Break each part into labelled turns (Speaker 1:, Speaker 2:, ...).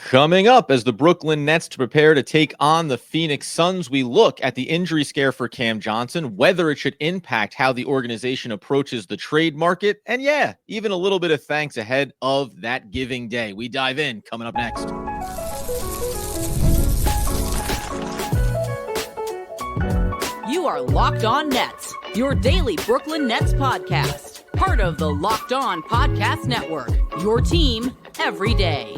Speaker 1: Coming up, as the Brooklyn Nets prepare to take on the Phoenix Suns, we look at the injury scare for Cam Johnson, whether it should impact how the organization approaches the trade market, and even a little bit of thanks ahead of that giving day. We dive in, coming up next.
Speaker 2: You are Locked On Nets, your daily Brooklyn Nets podcast. Part of the Locked On Podcast Network, your team every day.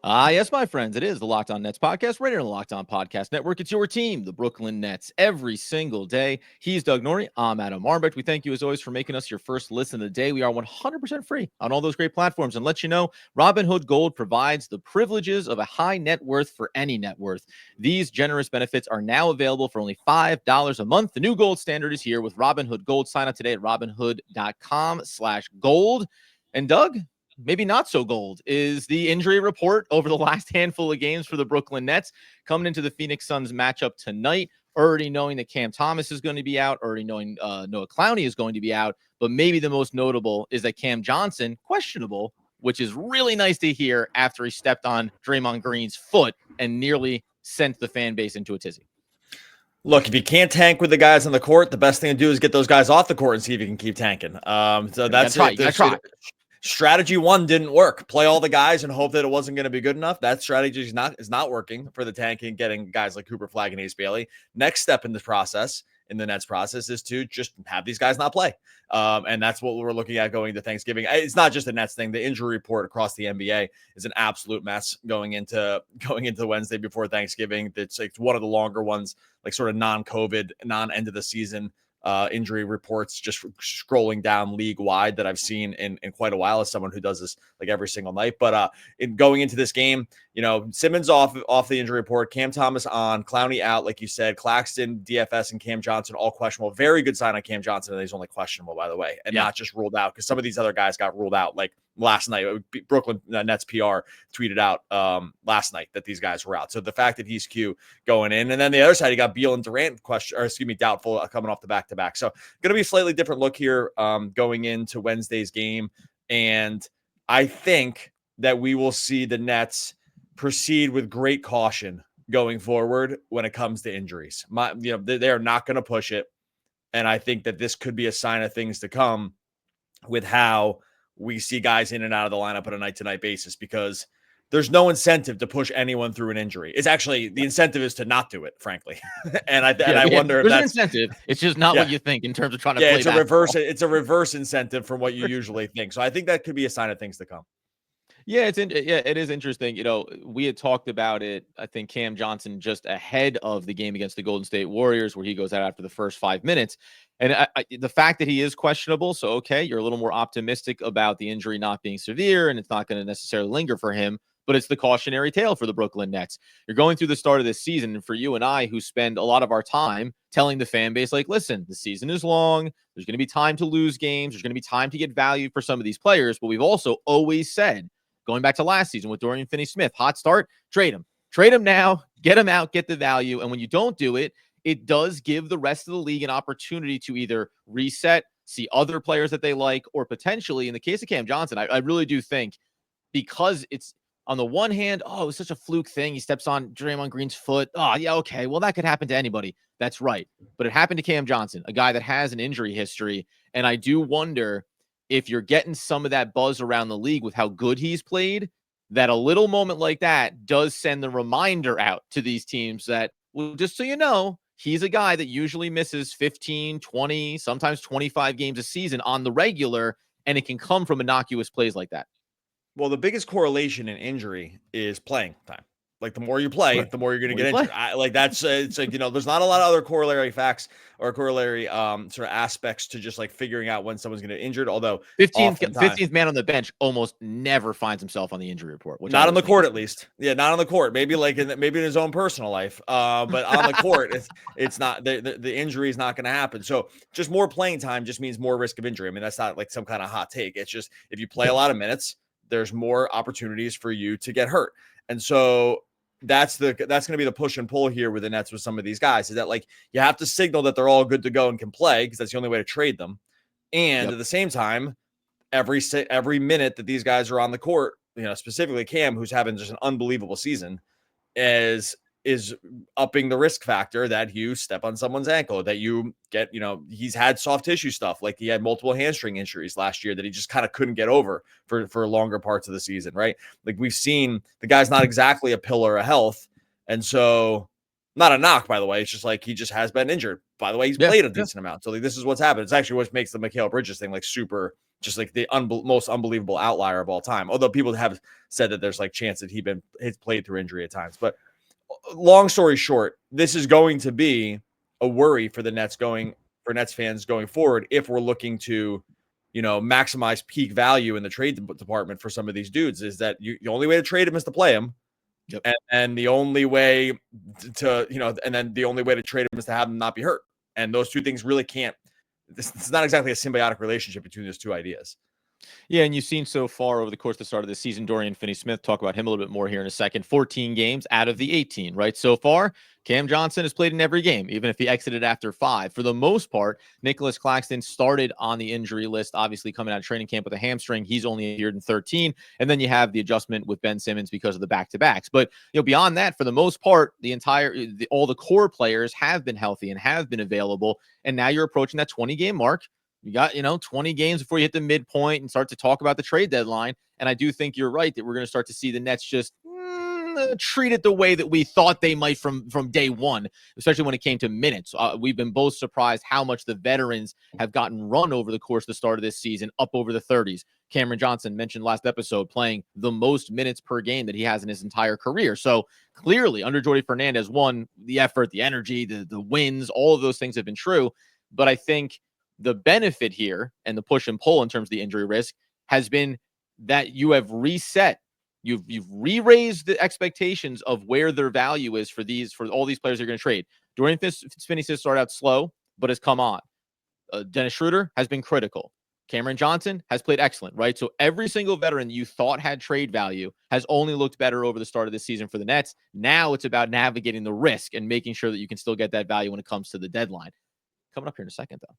Speaker 1: Yes, my friends, it is the Locked On Nets podcast, right here on the Locked On Podcast Network. It's your team, the Brooklyn Nets, every single day. He's Doug Norrie. I'm Adam Armbrecht. We thank you, as always, for making us your first listen of the day. We are 100% free on all those great platforms. And let you know, Robinhood Gold provides the privileges of a high net worth for any net worth. These generous benefits are now available for only $5 a month. The new gold standard is here with Robinhood Gold. Sign up today at robinhood.com/gold. And Doug, maybe not so gold is the injury report over the last handful of games for the Brooklyn Nets coming into the Phoenix Suns matchup tonight, already knowing that Cam Thomas is going to be out, already knowing Noah Clowney is going to be out. But maybe the most notable is that Cam Johnson, questionable, which is really nice to hear after he stepped on Draymond Green's foot and nearly sent the fan base into a tizzy.
Speaker 3: Look, if you can't tank with the guys on the court, the best thing to do is get those guys off the court and see if you can keep tanking. So that's
Speaker 1: right. That's right.
Speaker 3: Strategy one didn't work. Play all the guys and hope that it wasn't going to be good enough. That strategy is not working for the tanking, getting guys like Cooper Flagg and Ace Bailey. Next step in the process, in the Nets process, is to just have these guys not play. And that's what we're looking at going to Thanksgiving. It's not just a Nets thing. The injury report across the NBA is an absolute mess going into Wednesday before Thanksgiving. It's like one of the longer ones, like sort of non-COVID, non-end of the season injury reports, just scrolling down league wide, that I've seen in quite a while as someone who does this like every single night. But in going into this game, Simmons off the injury report, Cam Thomas on, Clowney out, like you said, Claxton, DFS, and Cam Johnson all questionable. Very good sign on Cam Johnson, and he's only questionable, by the way, and not just ruled out, because some of these other guys got ruled out. Like last night, Brooklyn Nets PR tweeted out last night that these guys were out. So the fact that he's Q going in, and then the other side, you got Beal and Durant doubtful coming off the back-to-back. So going to be a slightly different look here going into Wednesday's game. And I think that we will see the Nets proceed with great caution going forward when it comes to injuries. They are not going to push it. And I think that this could be a sign of things to come with how we see guys in and out of the lineup on a night-to-night basis, because there's no incentive to push anyone through an injury. It's actually, the incentive is to not do it, frankly. and I wonder if
Speaker 1: there's
Speaker 3: that's
Speaker 1: an incentive. It's just not what you think in terms of trying to play
Speaker 3: basketball. It's a reverse incentive from what you usually think. So I think that could be a sign of things to come.
Speaker 1: Yeah, it is interesting. We had talked about it, I think, Cam Johnson just ahead of the game against the Golden State Warriors, where he goes out after the first 5 minutes. And the fact that he is questionable, so okay, you're a little more optimistic about the injury not being severe and it's not going to necessarily linger for him, but it's the cautionary tale for the Brooklyn Nets. You're going through the start of this season, and for you and I, who spend a lot of our time telling the fan base, like, listen, the season is long. There's going to be time to lose games. There's going to be time to get value for some of these players. But we've also always said, going back to last season with Dorian Finney-Smith, hot start, trade him. Trade him now, get him out, get the value. And when you don't do it, it does give the rest of the league an opportunity to either reset, see other players that they like, or potentially, in the case of Cam Johnson, I really do think, because it's, on the one hand, it was such a fluke thing. He steps on Draymond Green's foot. Oh, yeah, okay. Well, that could happen to anybody. That's right. But it happened to Cam Johnson, a guy that has an injury history. And I do wonder if you're getting some of that buzz around the league with how good he's played, that a little moment like that does send the reminder out to these teams that, well, just so you know, he's a guy that usually misses 15, 20, sometimes 25 games a season on the regular, and it can come from innocuous plays like that.
Speaker 3: Well, the biggest correlation in injury is playing time. Like, the more you play, the more you're going to get injured. It's like, there's not a lot of other corollary facts or corollary sort of aspects to just like figuring out when someone's going to get injured. Although
Speaker 1: 15th man on the bench almost never finds himself on the injury report.
Speaker 3: Not on the court, at least. Yeah, not on the court. Maybe maybe in his own personal life. But on the court, it's not, the injury is not going to happen. So just more playing time just means more risk of injury. I mean, that's not like some kind of hot take. It's just, if you play a lot of minutes, there's more opportunities for you to get hurt. And so that's going to be the push and pull here with the Nets with some of these guys, is that, like, you have to signal that they're all good to go and can play, because that's the only way to trade them. And at the same time, every minute that these guys are on the court, specifically Cam, who's having just an unbelievable season, is upping the risk factor that you step on someone's ankle, that you get, he's had soft tissue stuff. Like he had multiple hamstring injuries last year that he just kind of couldn't get over for longer parts of the season, right? Like we've seen the guy's not exactly a pillar of health. And so not a knock, by the way. It's just like he just has been injured. By the way, he's played a decent amount. So like, this is what's happened. It's actually what makes the Mikal Bridges thing like super, just like the most unbelievable outlier of all time. Although people have said that there's like chance that he's played through injury at times. But long story short, this is going to be a worry for the Nets fans going forward if we're looking to, maximize peak value in the trade department for some of these dudes. Is that the only way to trade them is to play them. Yep. And the only way the only way to trade them is to have them not be hurt. And those two things really can't. It's not exactly a symbiotic relationship between those two ideas.
Speaker 1: Yeah, and you've seen so far over the course of the start of the season, Dorian Finney-Smith, talk about him a little bit more here in a second, 14 games out of the 18, right? So far, Cam Johnson has played in every game, even if he exited after 5. For the most part, Nicholas Claxton started on the injury list, obviously coming out of training camp with a hamstring. He's only appeared in 13. And then you have the adjustment with Ben Simmons because of the back-to-backs. But beyond that, for the most part, all the core players have been healthy and have been available. And now you're approaching that 20-game mark. You got, 20 games before you hit the midpoint and start to talk about the trade deadline. And I do think you're right that we're going to start to see the Nets just treat it the way that we thought they might from day one, especially when it came to minutes. We've been both surprised how much the veterans have gotten run over the course of the start of this season, up over the 30s. Cameron Johnson mentioned last episode playing the most minutes per game that he has in his entire career. So clearly under Jordi Fernandez, the effort, the energy, the wins, all of those things have been true. But I think the benefit here and the push and pull in terms of the injury risk has been that you have reset. You've re-raised the expectations of where their value is for all these players you're going to trade. Dorian Finney-Smith started out slow, but has come on. Dennis Schroeder has been critical. Cameron Johnson has played excellent, right? So every single veteran you thought had trade value has only looked better over the start of the season for the Nets. Now it's about navigating the risk and making sure that you can still get that value when it comes to the deadline. Coming up here in a second, though.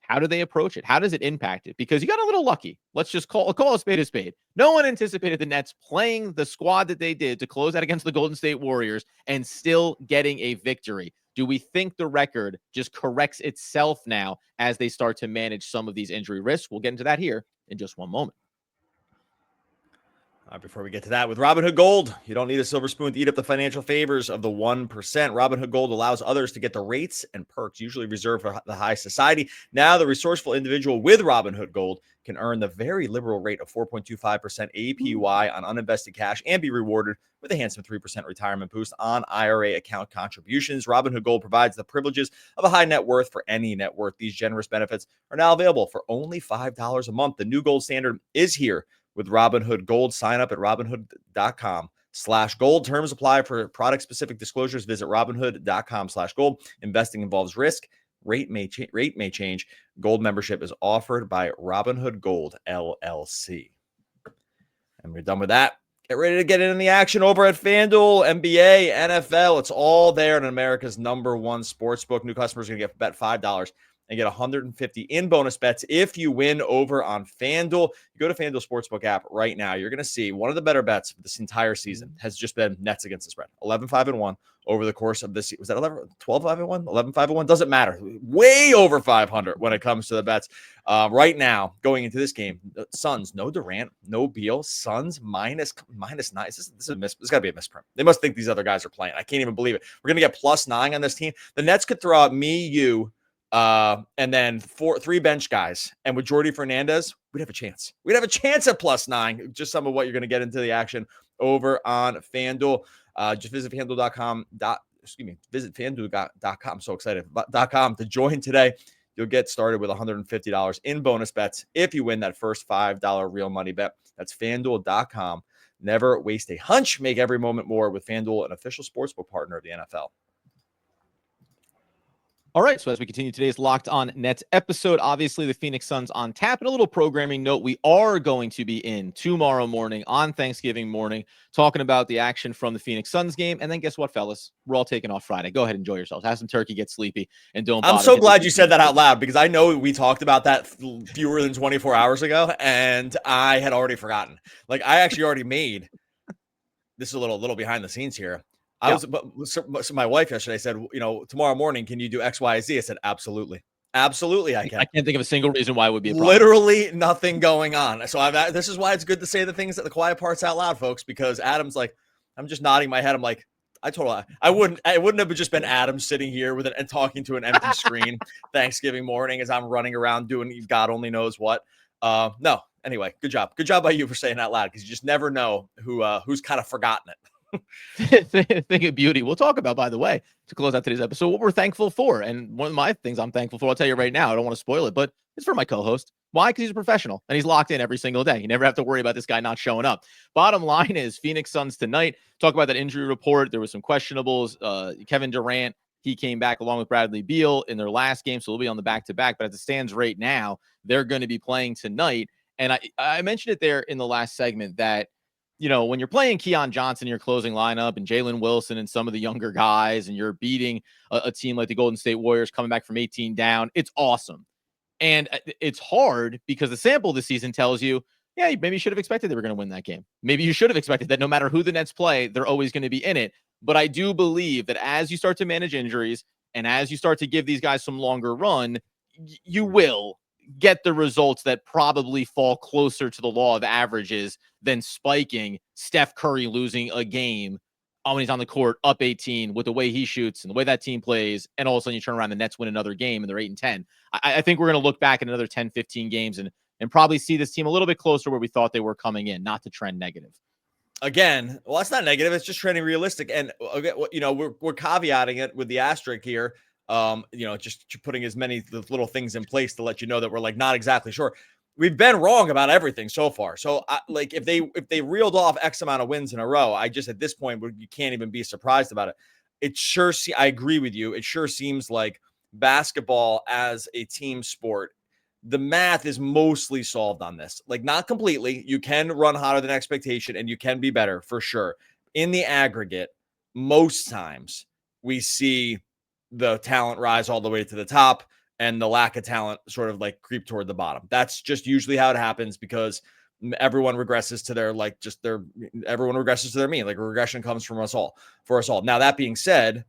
Speaker 1: How do they approach it? How does it impact it? Because you got a little lucky. Let's just call a spade a spade. No one anticipated the Nets playing the squad that they did to close out against the Golden State Warriors and still getting a victory. Do we think the record just corrects itself now as they start to manage some of these injury risks? We'll get into that here in just one moment.
Speaker 3: Before we get to that, with Robinhood Gold, you don't need a silver spoon to eat up the financial favors of the 1%. Robinhood Gold allows others to get the rates and perks usually reserved for the high society. Now, the resourceful individual with Robinhood Gold can earn the very liberal rate of 4.25% APY on uninvested cash and be rewarded with a handsome 3% retirement boost on IRA account contributions. Robinhood Gold provides the privileges of a high net worth for any net worth. These generous benefits are now available for only $5 a month. The new gold standard is here with Robinhood Gold. Sign up at Robinhood.com/gold. Terms apply for product-specific disclosures. Visit Robinhood.com/gold. Investing involves risk. Rate may change. Gold membership is offered by Robinhood Gold, LLC. And we're done with that. Get ready to get in the action over at FanDuel, NBA, NFL. It's all there in America's #1 sportsbook. New customers are going to bet $5 and get 150 in bonus bets if you win over on FanDuel. You go to FanDuel Sportsbook app right now. You're going to see one of the better bets this entire season has just been Nets against the spread. 11-5-1 over the course of this. Was that 12-5-1? 11-5-1? Doesn't matter. Way over 500 when it comes to the bets. Right now, going into this game, the Suns, no Durant, no Beal. Suns minus 9. This got to be a misprint. They must think these other guys are playing. I can't even believe it. We're going to get +9 on this team. The Nets could throw out me, you, and then 3 bench guys. And with Jordi Fernandez, we'd have a chance. We'd have a chance at +9. Just some of what you're going to get into the action over on FanDuel. Just visit FanDuel.com. Visit FanDuel.com. I'm so excited. .com to join today. You'll get started with $150 in bonus bets if you win that first $5 real money bet. That's FanDuel.com. Never waste a hunch. Make every moment more with FanDuel, an official sportsbook partner of the NFL.
Speaker 1: All right, so as we continue today's Locked On Nets episode, obviously the Phoenix Suns on tap. And a little programming note, we are going to be in tomorrow morning on Thanksgiving morning talking about the action from the Phoenix Suns game. And then guess what, fellas? We're all taking off Friday. Go ahead, enjoy yourselves. Have some turkey, get sleepy, and don't bother.
Speaker 3: I'm so glad you said that out loud because I know we talked about that fewer than 24 hours ago, and I had already forgotten. Like, I actually already made – this is a little behind the scenes here. So my wife yesterday said, tomorrow morning, can you do X, Y, Z? I said, absolutely. Absolutely, I can.
Speaker 1: I can't think of a single reason why it would be a problem.
Speaker 3: Literally nothing going on. So this is why it's good to say the quiet parts out loud, folks, because Adam's like, I'm just nodding my head. I'm like, I wouldn't have just been Adam sitting here and talking to an empty screen Thanksgiving morning as I'm running around doing God only knows what. No, anyway, good job. Good job by you for saying that loud, because you just never know who's kind of forgotten it.
Speaker 1: Thing of beauty we'll talk about, by the way, to close out today's episode, what we're thankful for. And one of my things I'm thankful for, I'll tell you right now, I don't want to spoil it, but it's for my co-host. Why? Because he's a professional and he's locked in every single day. You never have to worry about this guy not showing up. Bottom line is Phoenix Suns tonight. Talk about that injury report. There was some questionables. Kevin Durant, he came back along with Bradley Beal in their last game, so they'll be on the back-to-back. But as it stands right now, they're going to be playing tonight. And I mentioned it there in the last segment that, when you're playing Keon Johnson, your closing lineup, and Jalen Wilson and some of the younger guys, and you're beating a team like the Golden State Warriors coming back from 18 down, it's awesome. And it's hard because the sample this season tells you, yeah, maybe you should have expected they were going to win that game. Maybe you should have expected that no matter who the Nets play, they're always going to be in it. But I do believe that as you start to manage injuries and as you start to give these guys some longer run, you will get the results that probably fall closer to the law of averages than spiking Steph Curry losing a game when he's on the court up 18 with the way he shoots and the way that team plays. And all of a sudden you turn around, the Nets win another game and they're 8-10. I think we're going to look back at another 10, 15 games and probably see this team a little bit closer where we thought they were coming in, not to trend negative.
Speaker 3: Again, well, it's not negative. It's just trending realistic. And, we're caveating it with the asterisk here. Just putting as many little things in place to let you know that we're not exactly sure. We've been wrong about everything so far. So if they reeled off X amount of wins in a row, at this point, you can't even be surprised about it. I agree with you. It sure seems like basketball as a team sport, the math is mostly solved on this. Not completely. You can run hotter than expectation and you can be better for sure. In the aggregate, most times we see the talent rise all the way to the top and the lack of talent sort of creep toward the bottom. That's just usually how it happens because everyone regresses to their everyone regresses to their mean. Regression comes from us all, for us all. Now, that being said,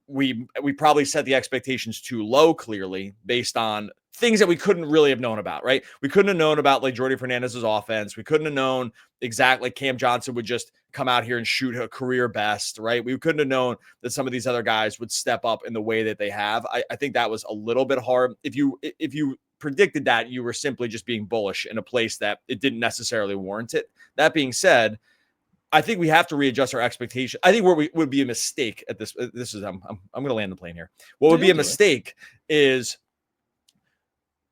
Speaker 3: we probably set the expectations too low, clearly, based on things that we couldn't really have known about, right? We couldn't have known about Jordi Fernandez's offense. We couldn't have known exactly Cam Johnson would just come out here and shoot a career best, right? We couldn't have known that some of these other guys would step up in the way that they have. I think that was a little bit hard. If you predicted that, you were simply just being bullish in a place that it didn't necessarily warrant it. That being said, I think we have to readjust our expectation. I think where we would be a mistake at this is I'm going to land the plane here. What would be a mistake is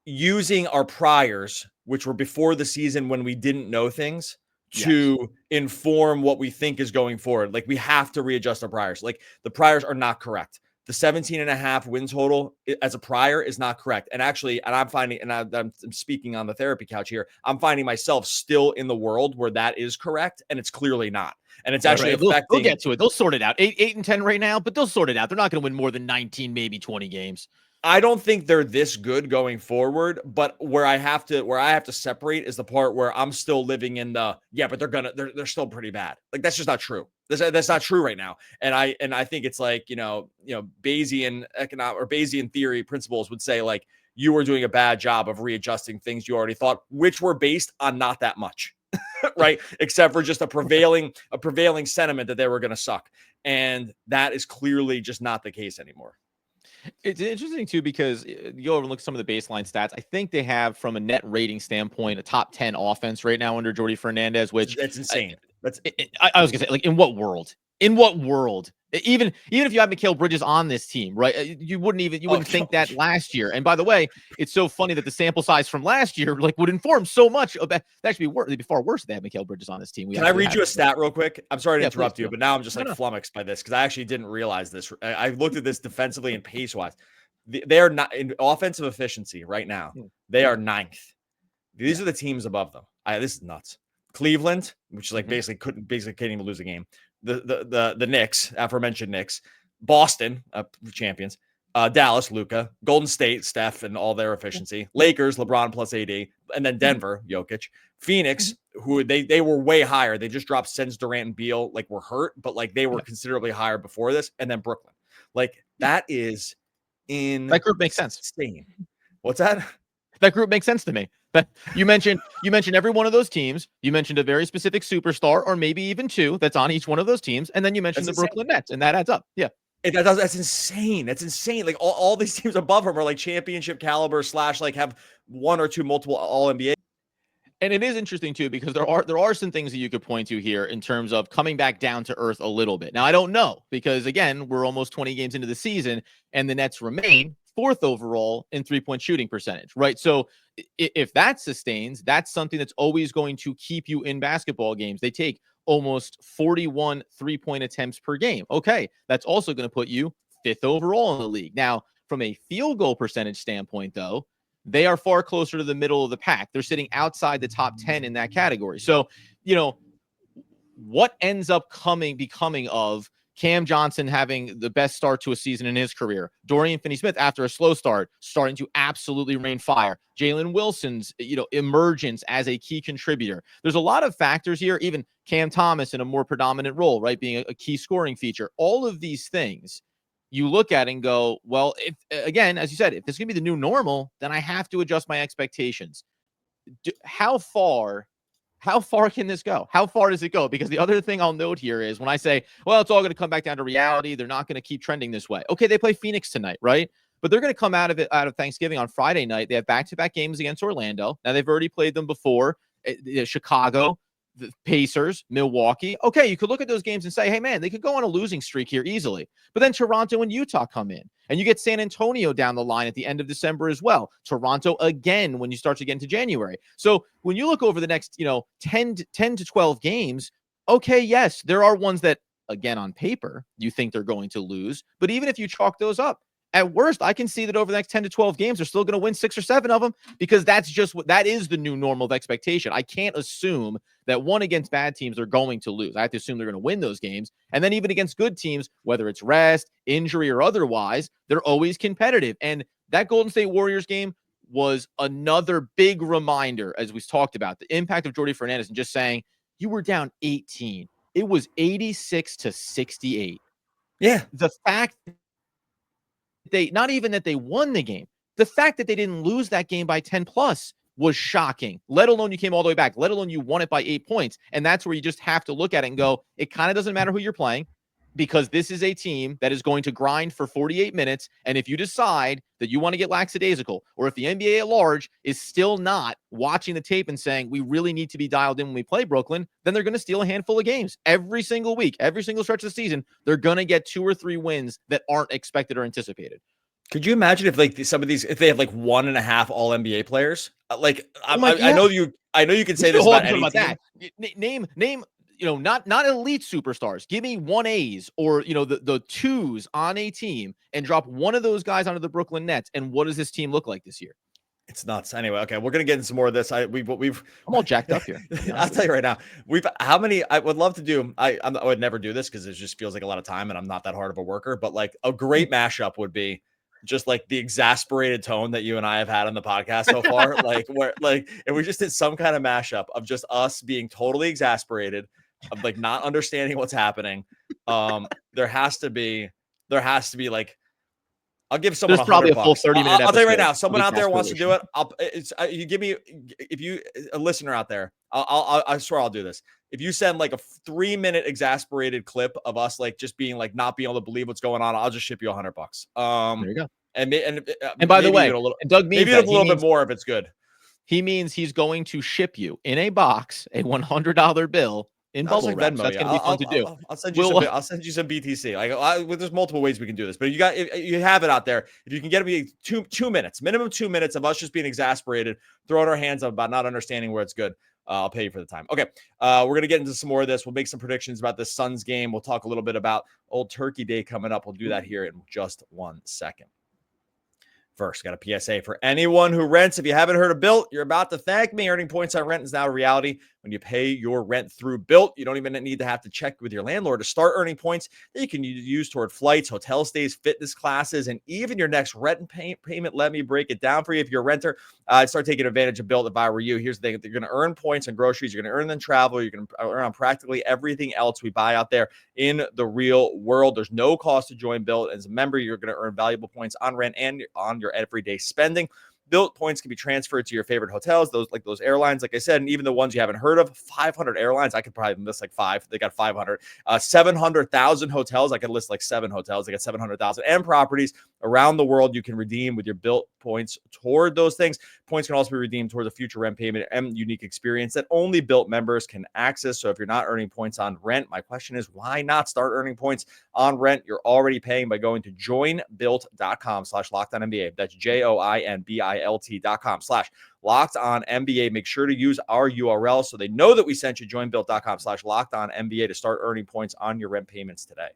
Speaker 3: using our priors, which were before the season when we didn't know things, to inform what we think is going forward. We have to readjust our priors. The priors are not correct. The 17.5 win total as a prior is not correct. And actually, I'm finding, and I'm speaking on the therapy couch here, I'm finding myself still in the world where that is correct, and it's clearly not. And it's actually affecting.
Speaker 1: They'll get to it. They'll sort it out. 8-10 right now, but they'll sort it out. They're not going to win more than 19, maybe 20 games.
Speaker 3: I don't think they're this good going forward, but where I have to separate is the part where I'm still living in but they're still pretty bad. That's just not true. That's not true right now. And I think it's Bayesian economic or Bayesian theory principles would say you were doing a bad job of readjusting things you already thought, which were based on not that much, right? Except for just a prevailing sentiment that they were going to suck. And that is clearly just not the case anymore.
Speaker 1: It's interesting, too, because you go over and look at some of the baseline stats. I think they have, from a net rating standpoint, a top 10 offense right now under Jordi Fernandez, which
Speaker 3: that's insane.
Speaker 1: I was going to say, in what world? In what world? Even if you had Mikal Bridges on this team, right? You wouldn't think that last year. And by the way, it's so funny that the sample size from last year would inform so much about that. Actually, it'd be far worse if they had Mikal Bridges on this team.
Speaker 3: Can I read you a stat real quick? I'm sorry to interrupt you, but now I'm just flummoxed by this because I actually didn't realize this. I looked at this defensively and pace wise. They are not in offensive efficiency right now.
Speaker 1: Hmm.
Speaker 3: They are 9th. These are the teams above them. This is nuts. Cleveland, which is like basically can't even lose a game. The Knicks, aforementioned Knicks, Boston, champions, Dallas, Luka, Golden State, Steph, and all their efficiency, Lakers, LeBron plus AD, and then Denver, Jokic, Phoenix, who they were way higher. They just dropped since Durant and Beal like were hurt, but like they were considerably higher before this, and then Brooklyn. Like that is
Speaker 1: That group makes sense.
Speaker 3: insane. What's that?
Speaker 1: That group makes sense to me. But you mentioned every one of those teams. You mentioned a very specific superstar, or maybe even two, that's on each one of those teams, and then you mentioned the Brooklyn Nets, and that adds up. Yeah,
Speaker 3: that's insane. That's insane. Like all these teams above them are like championship caliber / like have one or two multiple All NBA.
Speaker 1: And it is interesting too, because there are some things that you could point to here in terms of coming back down to earth a little bit. Now I don't know, because again, we're almost 20 games into the season, and the Nets remain 4th overall in 3-point shooting percentage, right? So if that sustains, that's something that's always going to keep you in basketball games. They take almost 41 3-point attempts per game. Okay, that's also going to put you 5th overall in the league. Now, from a field goal percentage standpoint, though, they are far closer to the middle of the pack. They're sitting outside the top 10 in that category. So, what ends up becoming of Cam Johnson having the best start to a season in his career, Dorian Finney-Smith after a slow start starting to absolutely rain fire, Jalen Wilson's emergence as a key contributor. There's a lot of factors here, even Cam Thomas in a more predominant role, right, being a key scoring feature. All of these things you look at and go, well, if, again, as you said, if this is going to be the new normal, then I have to adjust my expectations. How far can this go? How far does it go? Because the other thing I'll note here is when I say, well, it's all going to come back down to reality, they're not going to keep trending this way. Okay, they play Phoenix tonight, right? But they're going to come out of Thanksgiving on Friday night. They have back-to-back games against Orlando. Now, they've already played them before, Chicago, the Pacers, Milwaukee. Okay, you could look at those games and say, hey, man, they could go on a losing streak here easily. But then Toronto and Utah come in, and you get San Antonio down the line at the end of December as well. Toronto again when you start to get into January. So when you look over the next, 10 to 12 games, okay, yes, there are ones that, again, on paper, you think they're going to lose. But even if you chalk those up, at worst, I can see that over the next 10 to 12 games, they're still going to win 6 or 7 of them, because that is the new normal of expectation. I can't assume that one against bad teams are going to lose. I have to assume they're going to win those games. And then even against good teams, whether it's rest, injury, or otherwise, they're always competitive. And that Golden State Warriors game was another big reminder, as we talked about, the impact of Jordy Fernandez and just saying, you were down 18. It was 86-68.
Speaker 3: Yeah.
Speaker 1: The fact not even that they won the game, the fact that they didn't lose that game by 10 plus was shocking, let alone you came all the way back, let alone you won it by 8 points. And that's where you just have to look at it and go, it kind of doesn't matter who you're playing, because this is a team that is going to grind for 48 minutes. And if you decide that you want to get lackadaisical, or if the NBA at large is still not watching the tape and saying, we really need to be dialed in when we play Brooklyn, then they're going to steal a handful of games every single week, every single stretch of the season. They're going to get 2 or 3 wins that aren't expected or anticipated.
Speaker 3: Could you imagine if like some of these, if they have like 1.5 All NBA players? Like I know you can say this about any team.
Speaker 1: That. Name not elite superstars. Give me 1As or the 2s on a team and drop one of those guys onto the Brooklyn Nets. And what does this team look like this year?
Speaker 3: It's nuts. Anyway, okay, we're gonna get into some more of this. I'm
Speaker 1: all jacked up here.
Speaker 3: I'll tell you right now. I would love to do. I would never do this because it just feels like a lot of time, and I'm not that hard of a worker. But like a great mashup would be just like the exasperated tone that you and I have had on the podcast so far. Like if we just did some kind of mashup of just us being totally exasperated, of like not understanding what's happening. There has to be like, I'll give someone.
Speaker 1: There's probably a full 30-minute.
Speaker 3: I'll tell you right now, someone out there wants to do it. You give me, if you a listener out there, I swear I'll do this. If you send like a 3-minute exasperated clip of us like just being like not being able to believe what's going on, I'll just ship you $100.
Speaker 1: There you go.
Speaker 3: And
Speaker 1: by the way,
Speaker 3: Doug means maybe a little bit more if it's good.
Speaker 1: He means he's going to ship you in a box a $100 bill in bubble wrap. That's going to be fun to do.
Speaker 3: I'll send you some BTC. Like there's multiple ways we can do this, but you have it out there. If you can get me 2 minutes, minimum 2 minutes of us just being exasperated, throwing our hands up about not understanding where it's good, I'll pay you for the time. Okay, we're gonna get into some more of this. We'll make some predictions about the Suns game. We'll talk a little bit about Old Turkey Day coming up. We'll do that here in just 1 second. First, got a PSA for anyone who rents. If you haven't heard of Built, you're about to thank me. Earning points on rent is now a reality. When you pay your rent through Built, you don't even need to have to check with your landlord to start earning points that you can use toward flights, hotel stays, fitness classes, and even your next rent payment. Let me break it down for you. If you're a renter, start taking advantage of Built if I were you. Here's the thing. You're going to earn points on groceries. You're going to earn them travel. You're going to earn on practically everything else we buy out there in the real world. There's no cost to join Built. As a member, you're going to earn valuable points on rent and on your everyday spending. Built points can be transferred to your favorite hotels, those airlines, like I said, and even the ones you haven't heard of. 500 airlines. I could probably list like 5. They got 500. 700,000 hotels. I could list like 7 hotels. They got 700,000 and properties around the world you can redeem with your Built points toward those things. Points can also be redeemed toward the future rent payment and unique experience that only Built members can access. So if you're not earning points on rent, my question is, why not start earning points on rent you're already paying by going to joinbuilt.com/LockedOnNBA. That's JOINBILT.com/LockedOnNBA. Make sure to use our URL so they know that we sent you. Joinbuilt.com/LockedOnNBA to start earning points on your rent payments today.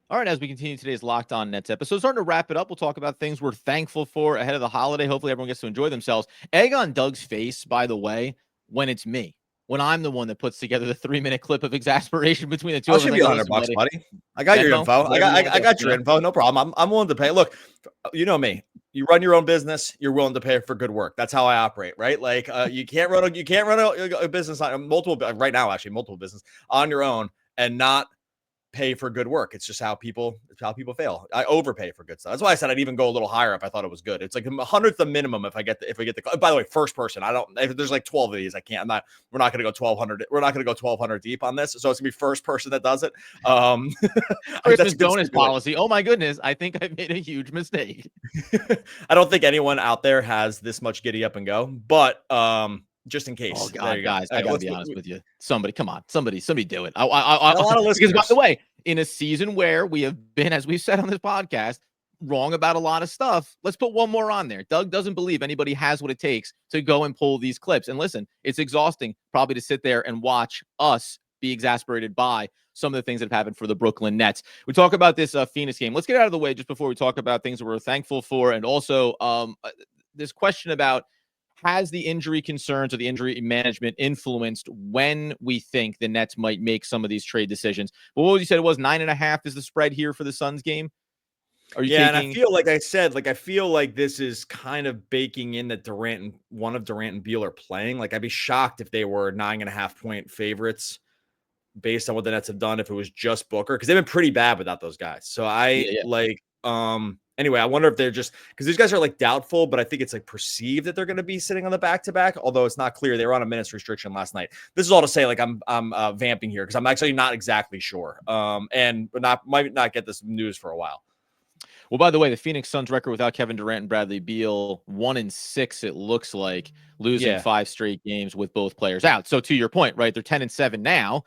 Speaker 1: All right, as we continue today's Locked On Nets episode, starting to wrap it up, we'll talk about things we're thankful for ahead of the holiday. Hopefully everyone gets to enjoy themselves. Egg on Doug's face, by the way, when it's me. When I'm the one that puts together the 3-minute clip of exasperation between the two
Speaker 3: I'll
Speaker 1: of us.
Speaker 3: shoot you $100, buddy. I got your info. I got your info. No problem. I'm willing to pay. Look, you know me. You run your own business. You're willing to pay for good work. That's how I operate, right? Like you can't run a business on multiple business on your own and not pay for good work. It's just how people fail. I overpay for good stuff. That's why I said I'd even go a little higher if I thought it was good. It's like 100th the minimum if we get the. By the way, first person. If there's like 12 of these, I can't. We're not going to go 1,200. We're not going to go 1,200 deep on this. So it's gonna be first person that does it.
Speaker 1: Christmas bonus policy. Oh my goodness, I think I've made a huge mistake.
Speaker 3: I don't think anyone out there has this much giddy up and go, but just in case.
Speaker 1: Oh God, guys, I gotta be honest with you. Somebody do it.
Speaker 3: A lot of listeners.
Speaker 1: Because by the way, in a season where we have been, as we've said on this podcast, wrong about a lot of stuff, let's put one more on there. Doug doesn't believe anybody has what it takes to go and pull these clips. And listen, it's exhausting probably to sit there and watch us be exasperated by some of the things that have happened for the Brooklyn Nets. We talk about this Phoenix game. Let's get out of the way just before we talk about things that we're thankful for. And also this question about, has the injury concerns or the injury management influenced when we think the Nets might make some of these trade decisions? But what you said, it was 9.5 is the spread here for the Suns game. Are you
Speaker 3: and I feel like I said, I feel like this is kind of baking in that one of Durant and Beal are playing. Like, I'd be shocked if they were 9.5 point favorites based on what the Nets have done if it was just Booker, because they've been pretty bad without those guys. So anyway, I wonder if they're just, because these guys are like doubtful, but I think it's like perceived that they're going to be sitting on the back-to-back, although it's not clear. They were on a minutes restriction last night. This is all to say, like, I'm vamping here because I'm actually not exactly sure, and might not get this news for a while.
Speaker 1: Well, by the way, the Phoenix Suns record without Kevin Durant and Bradley Beal, 1-6, it looks like, losing 5 straight games with both players out. So to your point, right, they're 10-7 now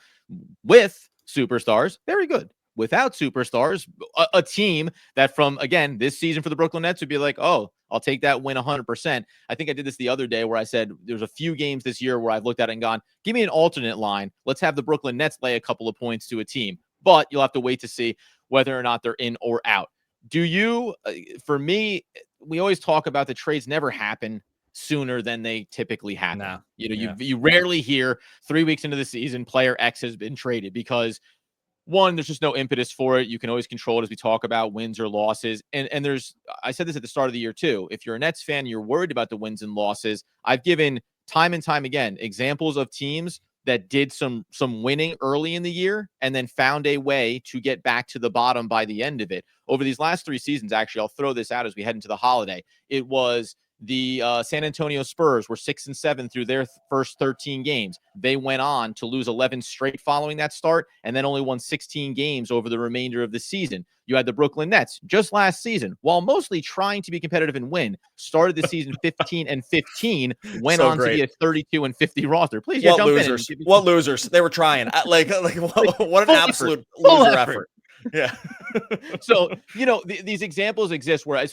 Speaker 1: with superstars. Very good. Without superstars, a team that from, again, this season for the Brooklyn Nets would be like, oh, I'll take that win 100%. I think I did this the other day where I said there's a few games this year where I've looked at it and gone, give me an alternate line. Let's have the Brooklyn Nets lay a couple of points to a team. But you'll have to wait to see whether or not they're in or out. Do you, for me, we always talk about the trades never happen sooner than they typically happen.
Speaker 3: No.
Speaker 1: You rarely hear 3 weeks into the season, player X has been traded because, one, there's just no impetus for it. You can always control it as we talk about wins or losses. And I said this at the start of the year too. If you're a Nets fan, you're worried about the wins and losses. I've given time and time again examples of teams that did some winning early in the year and then found a way to get back to the bottom by the end of it. Over these last 3 seasons, actually, I'll throw this out as we head into the holiday. It was the San Antonio Spurs were 6-7 through their first 13 games. They went on to lose 11 straight following that start and then only won 16 games over the remainder of the season. You had the Brooklyn Nets just last season, while mostly trying to be competitive and win, started the season 15-15, went on to be a 32-50 roster. Please,
Speaker 3: what losers? What losers? They were trying. What an absolute loser effort. Yeah.
Speaker 1: So, these examples exist where I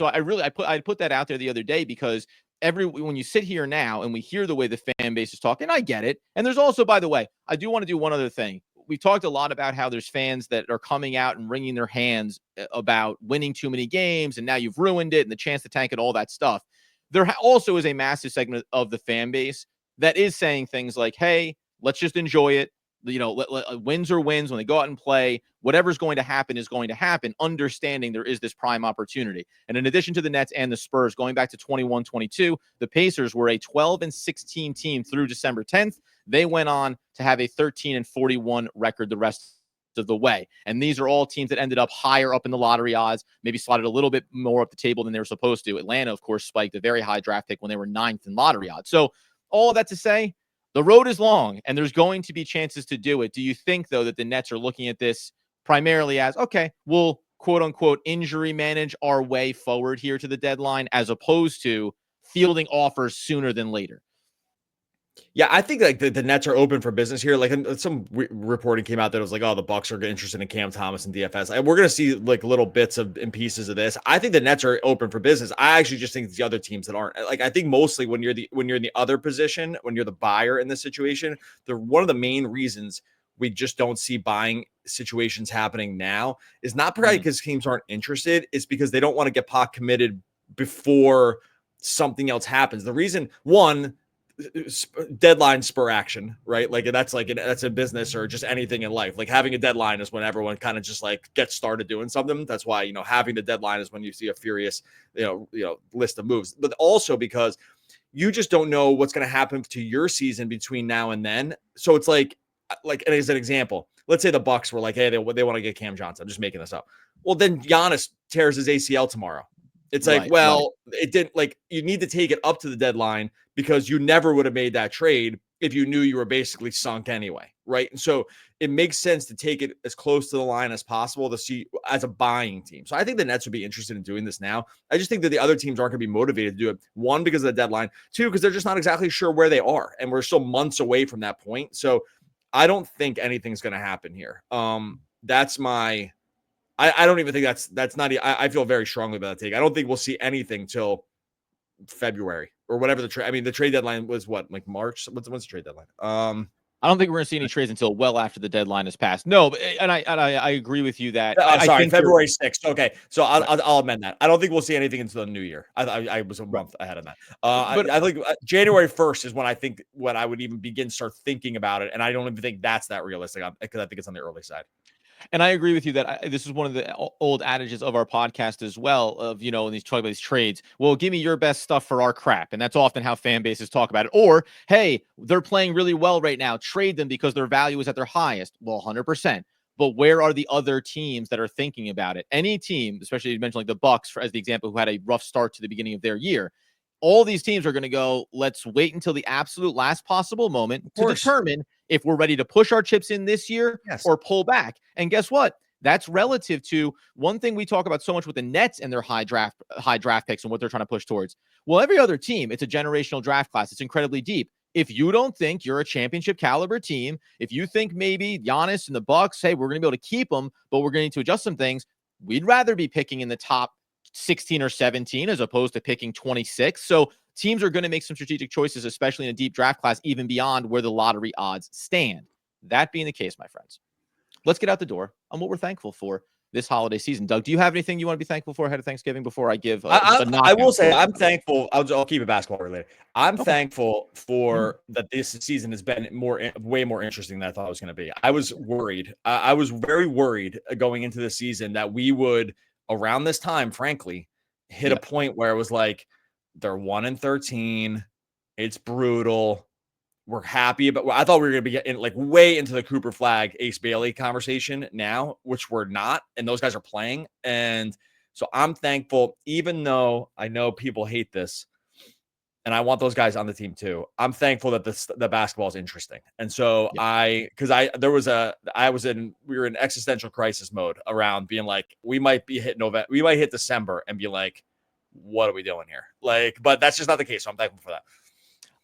Speaker 1: put that out there the other day because when you sit here now and we hear the way the fan base is talking, I get it. And there's also, by the way, I do want to do one other thing. we've talked a lot about how there's fans that are coming out and wringing their hands about winning too many games, and now you've ruined it and the chance to tank and all that stuff. There also is a massive segment of the fan base that is saying things like, hey, let's just enjoy it. Wins are wins when they go out and play. Whatever's going to happen is going to happen, understanding there is this prime opportunity. And in addition to the Nets and the Spurs, going back to 21-22, the Pacers were a 12-16 team through December 10th. They went on to have a 13-41 record the rest of the way. And these are all teams that ended up higher up in the lottery odds, maybe slotted a little bit more up the table than they were supposed to. Atlanta, of course, spiked a very high draft pick when they were 9th in lottery odds. So all of that to say, the road is long, and there's going to be chances to do it. Do you think, though, that the Nets are looking at this primarily as, okay, we'll quote-unquote injury manage our way forward here to the deadline, as opposed to fielding offers sooner than later?
Speaker 3: Yeah, I think like the Nets are open for business here. Like some reporting came out that it was like, oh, the Bucks are interested in Cam Thomas and DFS. We're going to see like little bits and pieces of this. I think the Nets are open for business. I actually just think it's the other teams that aren't. Like I think mostly when you're in the other position, when you're the buyer in this situation, one of the main reasons we just don't see buying situations happening now is not probably because teams aren't interested. It's because they don't want to get pot committed before something else happens. The reason, one, deadline spur action, right? Like that's a business or just anything in life. Like having a deadline is when everyone kind of just like gets started doing something. That's why, having the deadline is when you see a furious, list of moves, but also because you just don't know what's going to happen to your season between now and then. So it's like as an example, let's say the Bucks were like, hey, they want to get Cam Johnson. I'm just making this up. Well, then Giannis tears his ACL tomorrow. It's like, it didn't, like, you need to take it up to the deadline because you never would have made that trade if you knew you were basically sunk anyway, right? And so it makes sense to take it as close to the line as possible to see as a buying team. So I think the Nets would be interested in doing this now. I just think that the other teams aren't going to be motivated to do it. One, because of the deadline. Two, because they're just not exactly sure where they are. And we're still months away from that point. So I don't think anything's going to happen here. That's my... I don't even think that's not. I feel very strongly about that take. I don't think we'll see anything till February or whatever the trade. I mean, the trade deadline was what, like March? What's the trade deadline?
Speaker 1: I don't think we're going to see any trades until well after the deadline has passed. No, and I agree with you that.
Speaker 3: Sorry, February 6th. Okay, so I'll amend that. I don't think we'll see anything until the new year. I was a month ahead of that. But I think January 1st is when I would even start thinking about it, and I don't even think that's that realistic because I think it's on the early side.
Speaker 1: And I agree with you that this is one of the old adages of our podcast as well, of, when these talk about these trades, well, give me your best stuff for our crap. And that's often how fan bases talk about it. Or, hey, they're playing really well right now. Trade them because their value is at their highest. Well, 100%. But where are the other teams that are thinking about it? Any team, especially you mentioned like the Bucks, as the example, who had a rough start to the beginning of their year. All these teams are going to go, let's wait until the absolute last possible moment to determine if we're ready to push our chips in this year or pull back. And guess what? That's relative to one thing we talk about so much with the Nets and their high draft picks and what they're trying to push towards. Well, every other team, it's a generational draft class. It's incredibly deep. If you don't think you're a championship caliber team, if you think maybe Giannis and the Bucks, hey, we're going to be able to keep them, but we're going to need to adjust some things, we'd rather be picking in the top 16 or 17 as opposed to picking 26. So teams are going to make some strategic choices, especially in a deep draft class, even beyond where the lottery odds stand. That being the case, my friends, let's get out the door on what we're thankful for this holiday season. Doug, do you have anything you want to be thankful for ahead of Thanksgiving before I give
Speaker 3: I will say I'm thankful. I'll keep it basketball related. I'm thankful for that this season has been way more interesting than I thought it was going to be. I was worried. I was very worried going into the season that we would, around this time, frankly, hit a point where it was like, they're 1-13. It's brutal. We're happy, but I thought we were going to be getting like way into the Cooper Flag, Ace Bailey conversation now, which we're not. And those guys are playing. And so I'm thankful, even though I know people hate this and I want those guys on the team too. I'm thankful that the basketball is interesting. And so we were in existential crisis mode around being like, we might hit December and be like, what are we doing here? But that's just not the case. So I'm thankful for that.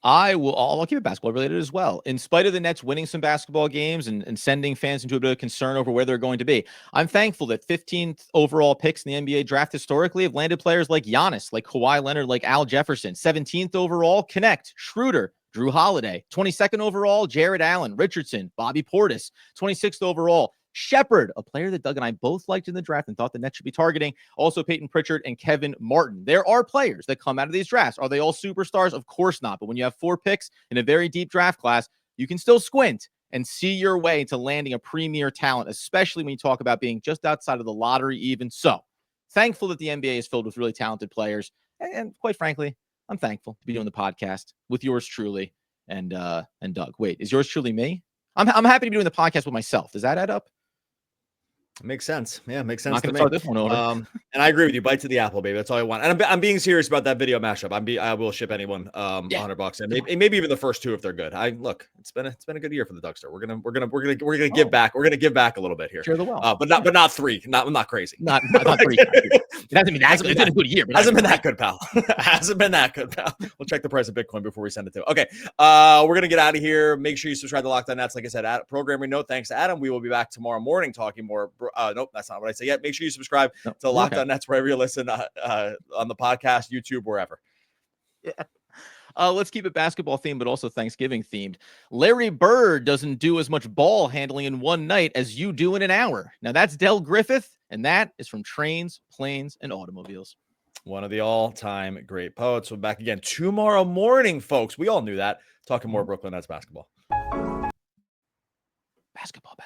Speaker 1: I'll keep it basketball related as well. In spite of the Nets winning some basketball games and sending fans into a bit of concern over where they're going to be, I'm thankful that 15th overall picks in the NBA draft historically have landed players like Giannis, like Kawhi Leonard, like Al Jefferson. 17th overall, Connect, Schroeder, Drew Holiday. 22nd overall, Jared Allen, Richardson, Bobby Portis. 26th overall, Shepard, a player that Doug and I both liked in the draft and thought the Nets should be targeting. Also, Peyton Pritchard and Kevin Martin. There are players that come out of these drafts. Are they all superstars? Of course not. But when you have 4 picks in a very deep draft class, you can still squint and see your way to landing a premier talent, especially when you talk about being just outside of the lottery even so. Thankful that the NBA is filled with really talented players. And quite frankly, I'm thankful to be doing the podcast with yours truly and Doug. Wait, is yours truly me? I'm happy to be doing the podcast with myself. Does that add up?
Speaker 3: Makes sense. Yeah, makes sense
Speaker 1: Not
Speaker 3: to
Speaker 1: gonna
Speaker 3: me.
Speaker 1: start this one over.
Speaker 3: And I agree with you. Bite to the apple, baby. That's all I want. And I'm being serious about that video mashup. I will ship anyone $100, and maybe even the first 2 if they're good. It's been a good year for the Duckster. We're gonna give back. We're gonna give back a little bit here.
Speaker 1: Share the wealth.
Speaker 3: But not 3. I'm not crazy.
Speaker 1: Not 3. It hasn't been that good. It's been a good year. But
Speaker 3: hasn't been that good, pal. Hasn't been that good, pal. We'll check the price of Bitcoin before we send it to. Okay. We're gonna get out of here. Make sure you subscribe to Locked On Nets. Like I said, programming note. Thanks to Adam. We will be back tomorrow morning talking more. Nope, that's not what I say yet. Make sure you subscribe to Locked On Nets wherever you listen on the podcast, YouTube, wherever.
Speaker 1: Yeah. Let's keep it basketball themed, but also Thanksgiving themed. Larry Bird doesn't do as much ball handling in one night as you do in an hour. Now that's Del Griffith, and that is from Trains, Planes, and Automobiles.
Speaker 3: One of the all-time great poets. We're back again tomorrow morning, folks. We all knew that. Talking more Brooklyn Nets basketball.
Speaker 1: Basketball.